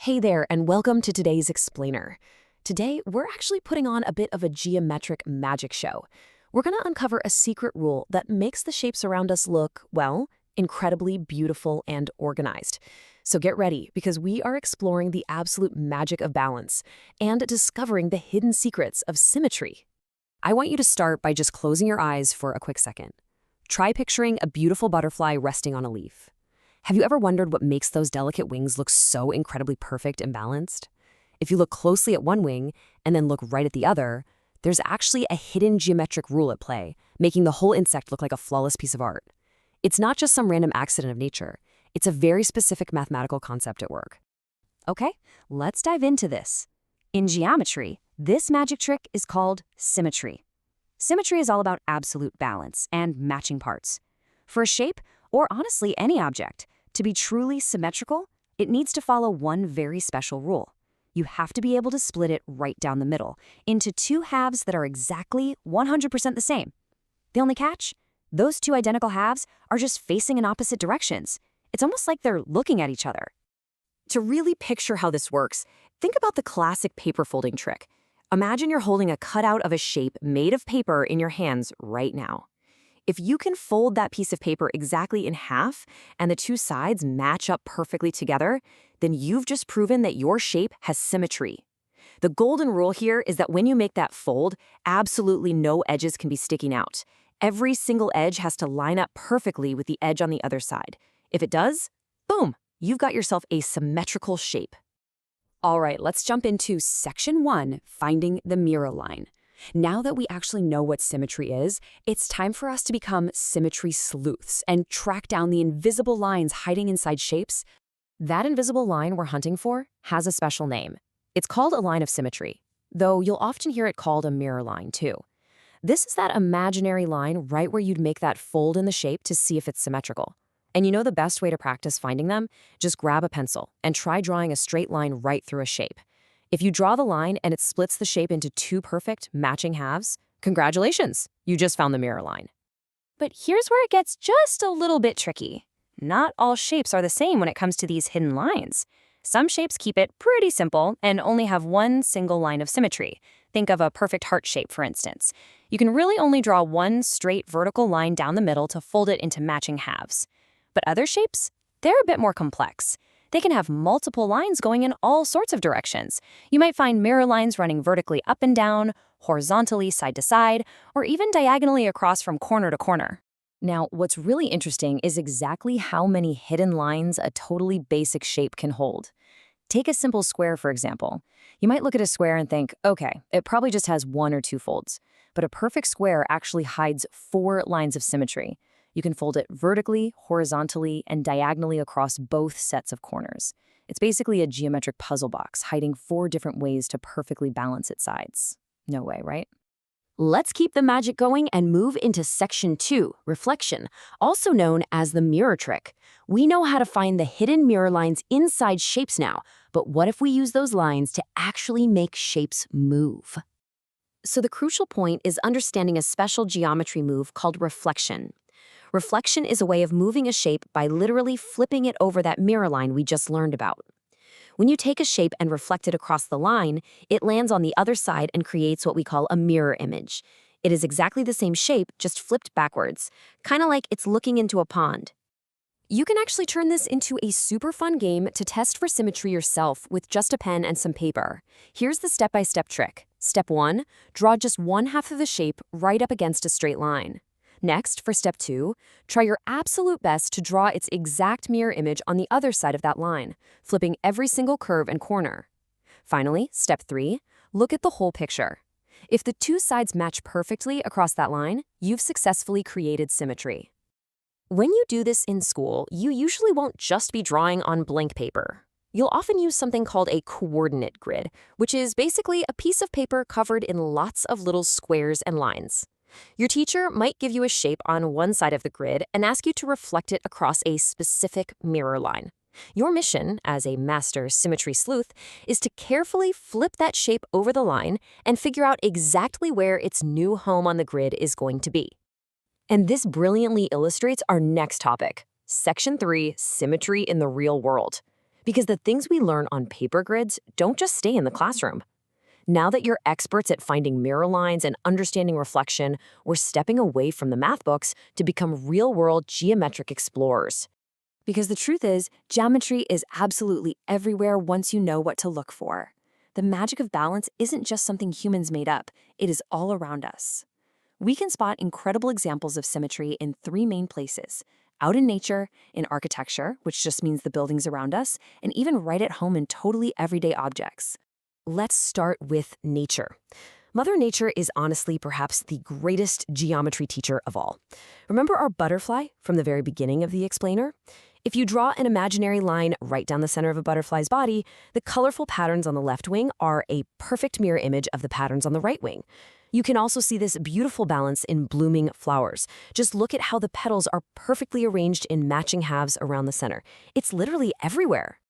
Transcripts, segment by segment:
Hey there, and welcome to today's Explainer. Today, we're actually putting on a bit of a geometric magic show. We're going to uncover a secret rule that makes the shapes around us look, well, incredibly beautiful and organized. So get ready, because we are exploring the absolute magic of balance and discovering the hidden secrets of symmetry. I want you to start by just closing your eyes for a quick second. Try picturing a beautiful butterfly resting on a leaf. Have you ever wondered what makes those delicate wings look so incredibly perfect and balanced? If you look closely at one wing and then look right at the other, there's actually a hidden geometric rule at play, making the whole insect look like a flawless piece of art. It's not just some random accident of nature. It's a very specific mathematical concept at work. Okay, let's dive into this. In geometry, this magic trick is called symmetry. Symmetry is all about absolute balance and matching parts. For a shape, or honestly any object, to be truly symmetrical, it needs to follow one very special rule. You have to be able to split it right down the middle into two halves that are exactly 100% the same. The only catch? Those two identical halves are just facing in opposite directions. It's almost like they're looking at each other. To really picture how this works, think about the classic paper folding trick. Imagine you're holding a cutout of a shape made of paper in your hands right now. If you can fold that piece of paper exactly in half and the two sides match up perfectly together, then you've just proven that your shape has symmetry. The golden rule here is that when you make that fold, absolutely no edges can be sticking out. Every single edge has to line up perfectly with the edge on the other side. If it does, boom, you've got yourself a symmetrical shape. All right, let's jump into Section 1, Finding the Mirror Line. Now that we actually know what symmetry is, it's time for us to become symmetry sleuths and track down the invisible lines hiding inside shapes. That invisible line we're hunting for has a special name. It's called a line of symmetry, though you'll often hear it called a mirror line too. This is that imaginary line right where you'd make that fold in the shape to see if it's symmetrical. And you know the best way to practice finding them? Just grab a pencil and try drawing a straight line right through a shape. If you draw the line and it splits the shape into two perfect, matching halves, congratulations, you just found the mirror line. But here's where it gets just a little bit tricky. Not all shapes are the same when it comes to these hidden lines. Some shapes keep it pretty simple and only have one single line of symmetry. Think of a perfect heart shape, for instance. You can really only draw one straight vertical line down the middle to fold it into matching halves. But other shapes, they're a bit more complex. They can have multiple lines going in all sorts of directions. You might find mirror lines running vertically up and down, horizontally side to side, or even diagonally across from corner to corner. Now, what's really interesting is exactly how many hidden lines a totally basic shape can hold. Take a simple square, for example. You might look at a square and think, okay, it probably just has one or two folds. But a perfect square actually hides 4 lines of symmetry. You can fold it vertically, horizontally, and diagonally across both sets of corners. It's basically a geometric puzzle box, hiding 4 different ways to perfectly balance its sides. No way, right? Let's keep the magic going and move into Section 2, Reflection, also known as the mirror trick. We know how to find the hidden mirror lines inside shapes now, but what if we use those lines to actually make shapes move? So the crucial point is understanding a special geometry move called reflection. Reflection is a way of moving a shape by literally flipping it over that mirror line we just learned about. When you take a shape and reflect it across the line, it lands on the other side and creates what we call a mirror image. It is exactly the same shape, just flipped backwards, kind of like it's looking into a pond. You can actually turn this into a super fun game to test for symmetry yourself with just a pen and some paper. Here's the step-by-step trick. Step 1, draw just one half of the shape right up against a straight line. Next, for Step 2, try your absolute best to draw its exact mirror image on the other side of that line, flipping every single curve and corner. Finally, Step 3, look at the whole picture. If the two sides match perfectly across that line, you've successfully created symmetry. When you do this in school, you usually won't just be drawing on blank paper. You'll often use something called a coordinate grid, which is basically a piece of paper covered in lots of little squares and lines. Your teacher might give you a shape on one side of the grid and ask you to reflect it across a specific mirror line. Your mission, as a master symmetry sleuth, is to carefully flip that shape over the line and figure out exactly where its new home on the grid is going to be. And this brilliantly illustrates our next topic, Section 3, Symmetry in the Real World. Because the things we learn on paper grids don't just stay in the classroom. Now that you're experts at finding mirror lines and understanding reflection, we're stepping away from the math books to become real-world geometric explorers. Because the truth is, geometry is absolutely everywhere once you know what to look for. The magic of balance isn't just something humans made up, it is all around us. We can spot incredible examples of symmetry in three main places: out in nature, in architecture, which just means the buildings around us, and even right at home in totally everyday objects. Let's start with nature. Mother Nature is honestly perhaps the greatest geometry teacher of all. Remember our butterfly from the very beginning of the explainer? If you draw an imaginary line right down the center of a butterfly's body, the colorful patterns on the left wing are a perfect mirror image of the patterns on the right wing. You can also see this beautiful balance in blooming flowers. Just look at how the petals are perfectly arranged in matching halves around the center. It's literally everywhere.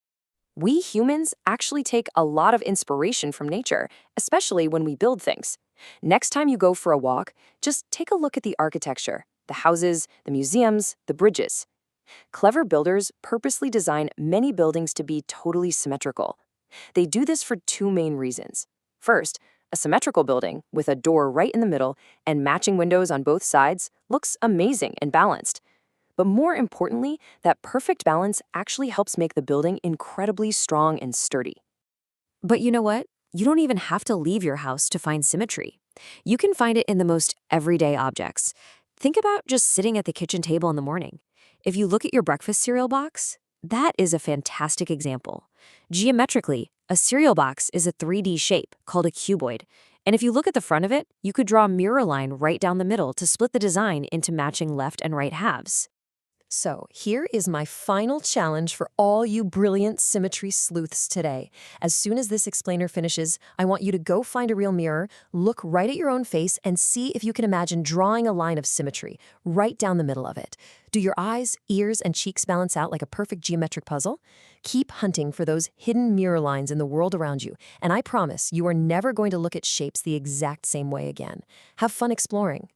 We humans actually take a lot of inspiration from nature, especially when we build things. Next time you go for a walk, just take a look at the architecture, the houses, the museums, the bridges. Clever builders purposely design many buildings to be totally symmetrical. They do this for two main reasons. First, a symmetrical building with a door right in the middle and matching windows on both sides looks amazing and balanced. But more importantly, that perfect balance actually helps make the building incredibly strong and sturdy. But you know what? You don't even have to leave your house to find symmetry. You can find it in the most everyday objects. Think about just sitting at the kitchen table in the morning. If you look at your breakfast cereal box, that is a fantastic example. Geometrically, a cereal box is a 3D shape called a cuboid. And if you look at the front of it, you could draw a mirror line right down the middle to split the design into matching left and right halves. So here is my final challenge for all you brilliant symmetry sleuths today. As soon as this explainer finishes, I want you to go find a real mirror, look right at your own face, and see if you can imagine drawing a line of symmetry right down the middle of it. Do your eyes, ears, and cheeks balance out like a perfect geometric puzzle? Keep hunting for those hidden mirror lines in the world around you, and I promise you are never going to look at shapes the exact same way again. Have fun exploring.